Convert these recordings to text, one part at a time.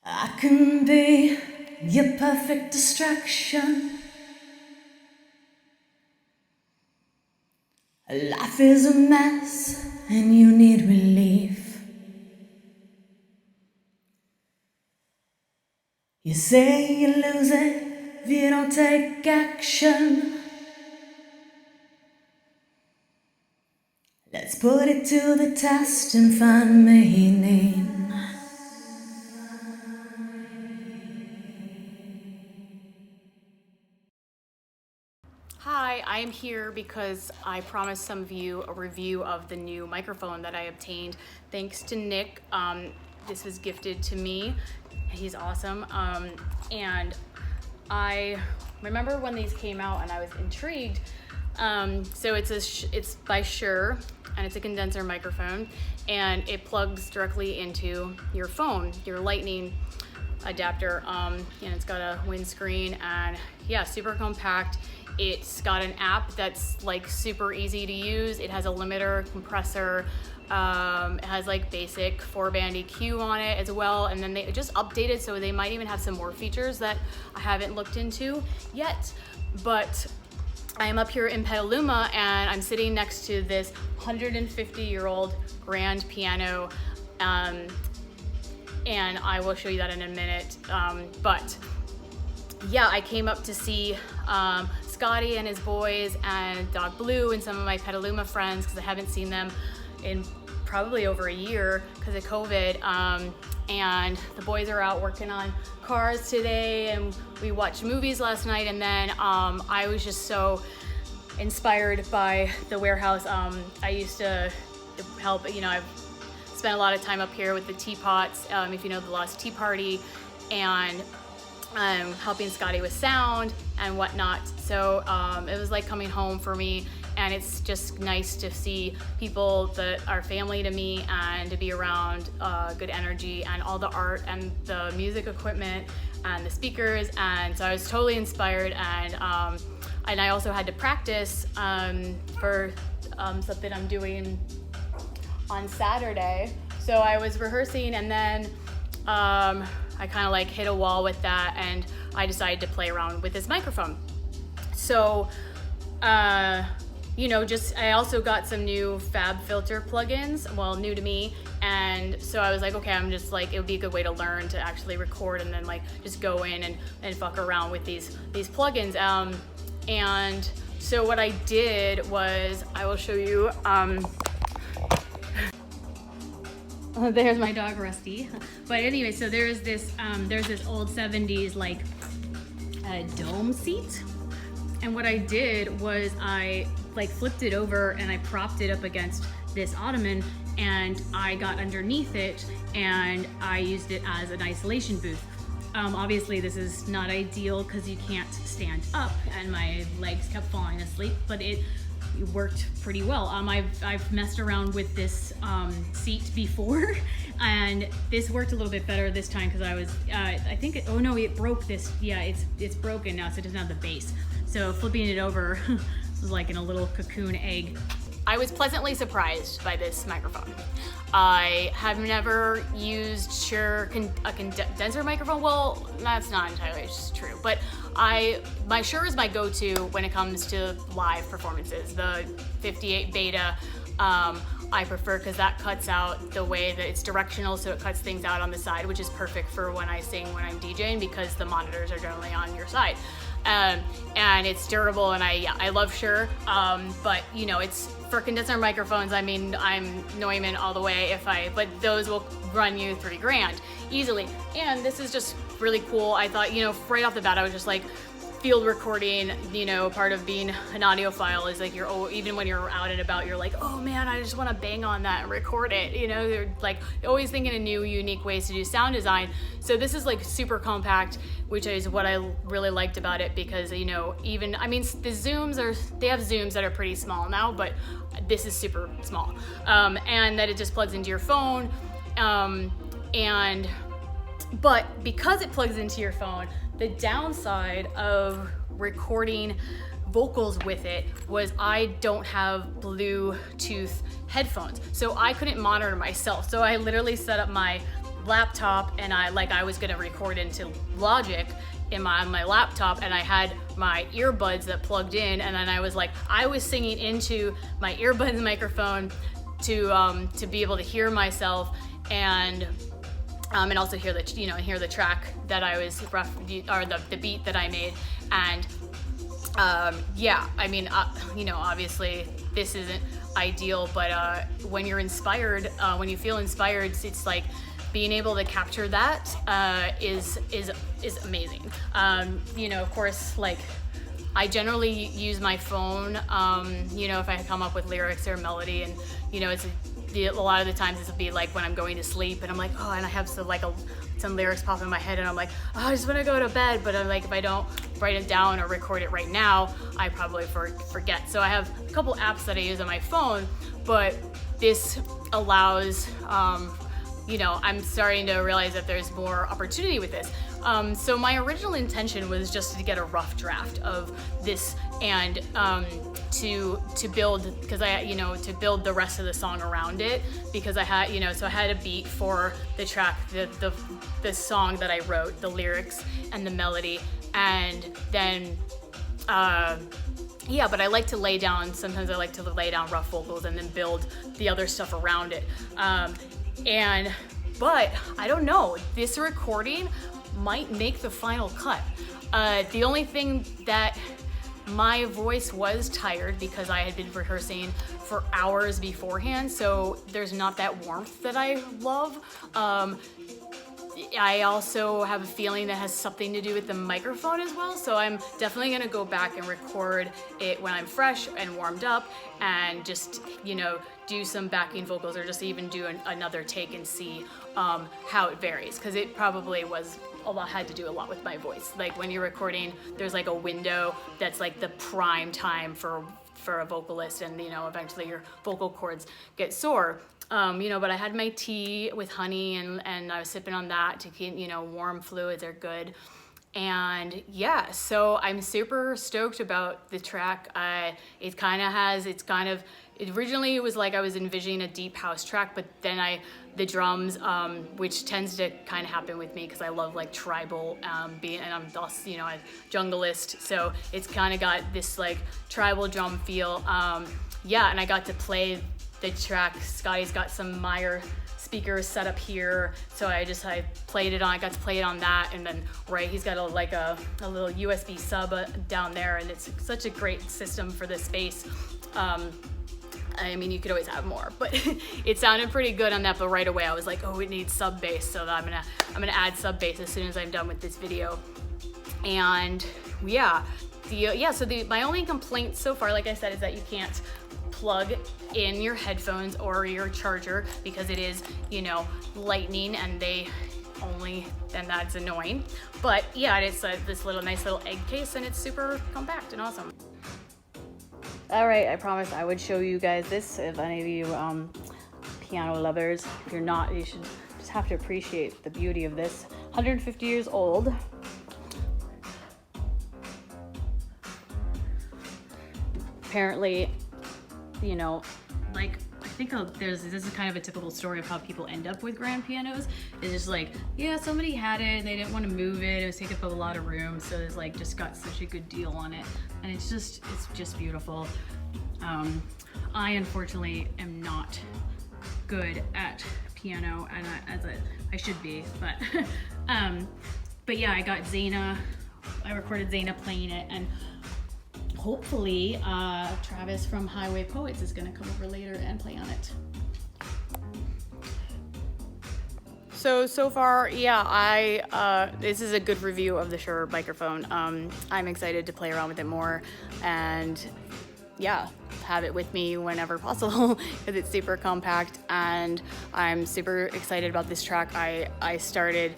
I can be your perfect distraction. Life is a mess and you need relief. You say you lose it if you don't take action. Let's put it to the test and find meaning. Hi, I am here because I promised some of you a review of the new microphone that I obtained thanks to Nick. This was gifted to me. He's awesome. And I remember when these came out and I was intrigued. So it's by Shure and it's a condenser microphone and it plugs directly into your phone, your lightning adapter, and it's got a windscreen and yeah, super compact. It's got an app that's like super easy to use. It has a limiter, compressor. It has like basic 4-band EQ on it as well. And then they just updated, so they might even have some more features that I haven't looked into yet. But I am up here in Petaluma and I'm sitting next to this 150-year-old grand piano. And I will show you that in a minute. But yeah, I came up to see Scotty and his boys and Dog Blue and some of my Petaluma friends because I haven't seen them in probably over a year because of COVID. And the boys are out working on cars today and we watched movies last night. And then I was just so inspired by the warehouse. I used to help, I've spent a lot of time up here with the teapots, if you know the Lost Tea Party, and helping Scotty with sound and whatnot. So it was like coming home for me, and it's just nice to see people that are family to me and to be around good energy and all the art and the music equipment and the speakers. And so I was totally inspired, and I also had to practice for something I'm doing on Saturday. So I was rehearsing, and then I kind of like hit a wall with that, and I decided to play around with this microphone. So, I also got some new Fab Filter plugins, well, new to me. And so I was like, okay, I'm just like, it would be a good way to learn to actually record and then like just go in and fuck around with these plugins. And so what I did was, I will show you, there's my dog Rusty. But anyway, so there's this old 70s like dome seat. And what I did was I like flipped it over and I propped it up against this ottoman, and I got underneath it and I used it as an isolation booth. Obviously this is not ideal because you can't stand up and my legs kept falling asleep, but it worked pretty well. I've messed around with this seat before, and this worked a little bit better this time because I was, it broke this. Yeah, it's broken now, so it doesn't have the base. So flipping it over was like in a little cocoon egg. I was pleasantly surprised by this microphone. I have never used Shure a condenser microphone. Well, that's not entirely true, but my Shure is my go-to when it comes to live performances. The 58 beta I prefer because that cuts out the way that it's directional, so it cuts things out on the side, which is perfect for when I sing when I'm DJing because the monitors are generally on your side. And it's durable, and I love Shure, but it's for condenser microphones. I mean, I'm Neumann all the way but those will run you $3,000 easily. And this is just really cool. I thought, right off the bat, I was just like, field recording, part of being an audiophile is like even when you're out and about, you're like, oh man, I just want to bang on that and record it. They're like always thinking of new, unique ways to do sound design. So this is like super compact, which is what I really liked about it because, the zooms they have zooms that are pretty small now, but this is super small. And that it just plugs into your phone. But because it plugs into your phone, the downside of recording vocals with it was I don't have Bluetooth headphones, so I couldn't monitor myself. So I literally set up my laptop, and I was gonna record into Logic on my laptop, and I had my earbuds that plugged in, and then I was singing into my earbuds microphone to be able to hear myself and also hear the track that I was or the beat that I made. And yeah, I mean, obviously this isn't ideal, but when you're inspired, when you feel inspired, it's like being able to capture that is amazing. Of course, like I generally use my phone, if I come up with lyrics or melody, and a lot of the times this will be like when I'm going to sleep and I'm like, oh, and I have some lyrics pop in my head and I'm like, oh, I just want to go to bed, but I'm like, if I don't write it down or record it right now, I probably forget. So I have a couple apps that I use on my phone, but this allows, I'm starting to realize that there's more opportunity with this. So my original intention was just to get a rough draft of this and to build, because to build the rest of the song around it, because I had, so I had a beat for the track, the song that I wrote, the lyrics and the melody, and then but I like to lay down, sometimes I like to lay down rough vocals and then build the other stuff around it. But I don't know, this recording might make the final cut. The only thing that my voice was tired because I had been rehearsing for hours beforehand, so there's not that warmth that I love. I also have a feeling that has something to do with the microphone as well, so I'm definitely gonna go back and record it when I'm fresh and warmed up and just, do some backing vocals or just even do another take and see how it varies, because it probably had to do a lot with my voice. Like when you're recording, there's like a window that's like the prime time for a vocalist, and eventually your vocal cords get sore. But I had my tea with honey and I was sipping on that to keep, warm fluids are good. And yeah, so I'm super stoked about the track. Originally it was like I was envisioning a deep house track, but then the drums, which tends to kind of happen with me because I love like tribal beat, and I'm also, a junglist, so it's kind of got this like tribal drum feel. And I got to play the track. Scotty's got some Meyer speakers set up here, so I played it on. I got to play it on that, and then he's got a little USB sub down there, and it's such a great system for this space. I mean, you could always have more, but it sounded pretty good on that. But right away, I was like, oh, it needs sub bass, so I'm gonna add sub bass as soon as I'm done with this video. And my only complaint so far, like I said, is that you can't plug in your headphones or your charger because it is, lightning, and that's annoying. But yeah, it's this nice little egg case, and it's super compact and awesome. All right, I promised I would show you guys this. If any of you piano lovers, if you're not, you should just have to appreciate the beauty of this. 150 years old. Apparently, I think this is kind of a typical story of how people end up with grand pianos. It's just like, yeah, somebody had it and they didn't want to move it. It was taking up a lot of room, so it's like just got such a good deal on it, and it's just beautiful. I unfortunately am not good at piano, and I should be, but yeah, I got Xaina. I recorded Xaina playing it, and hopefully Travis from Highway Poets is going to come over later and play on it. So far, yeah, this is a good review of the Shure microphone. I'm excited to play around with it more and yeah, have it with me whenever possible because it's super compact, and I'm super excited about this track. I started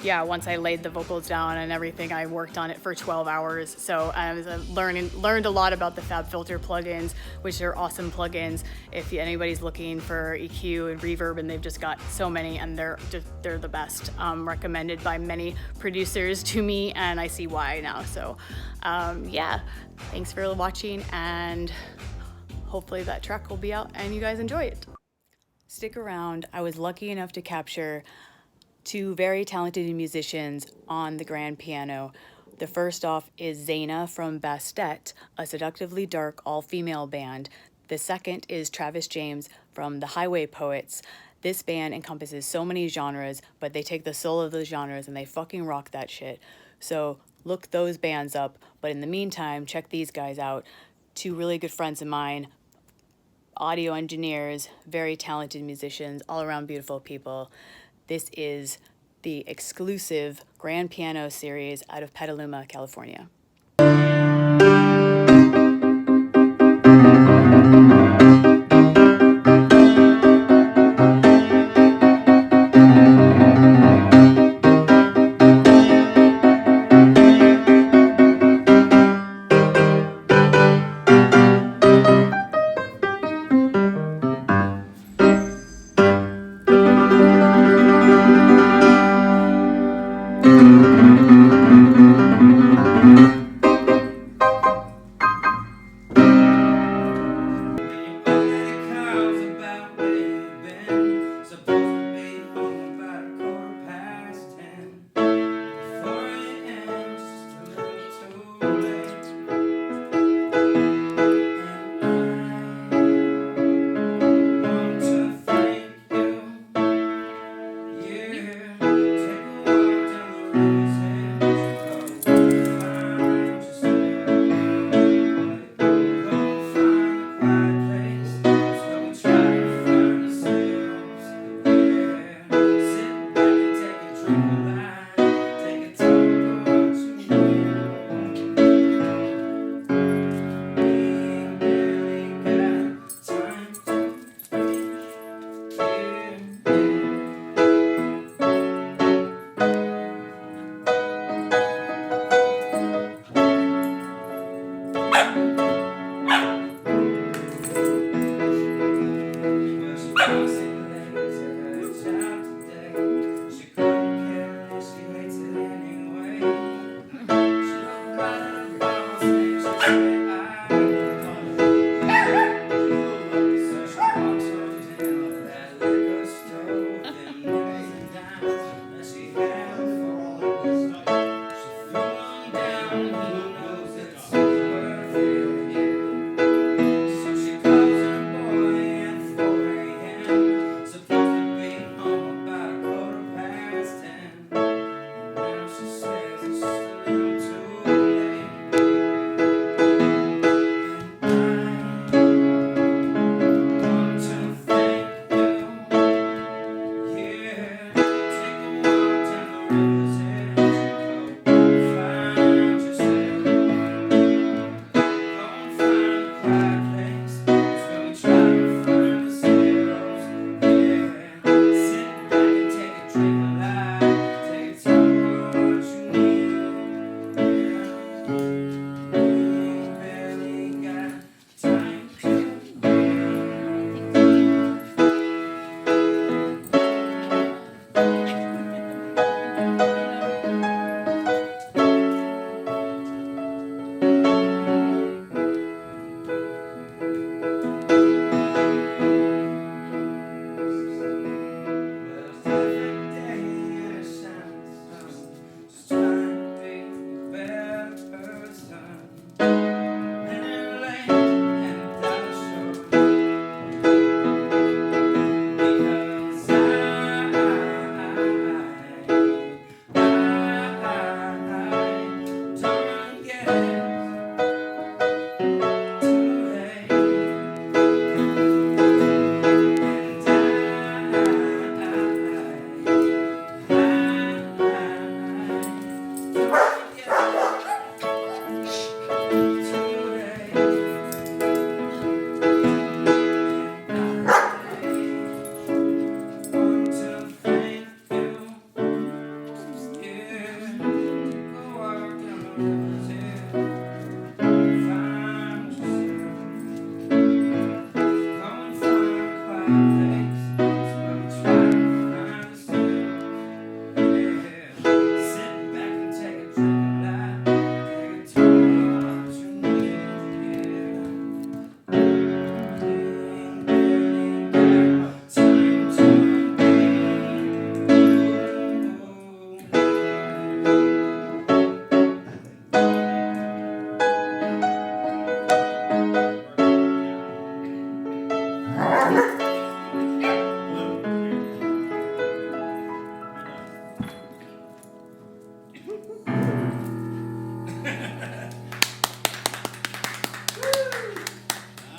once I laid the vocals down and everything, I worked on it for 12 hours. So I was learned a lot about the FabFilter plugins, which are awesome plugins. If anybody's looking for EQ and reverb, and they've just got so many, and they're the best. Recommended by many producers to me, and I see why now. So thanks for watching, and hopefully that track will be out and you guys enjoy it. Stick around. I was lucky enough to capture two very talented musicians on the grand piano. The first off is Xaina from Bastet, a seductively dark all-female band. The second is Travis James from the Highway Poets. This band encompasses so many genres, but they take the soul of those genres and they fucking rock that shit. So look those bands up, but in the meantime, check these guys out. Two really good friends of mine, audio engineers, very talented musicians, all around beautiful people. This is the exclusive grand piano series out of Petaluma, California.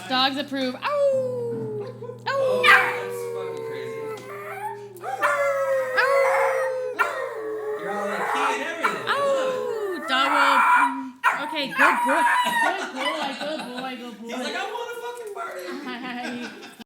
Dogs approve. Ow! Ow! Oh, that's fucking crazy. You're all like key and everything. I love it. Ow! Dog will. Okay, good boy. Good boy. Good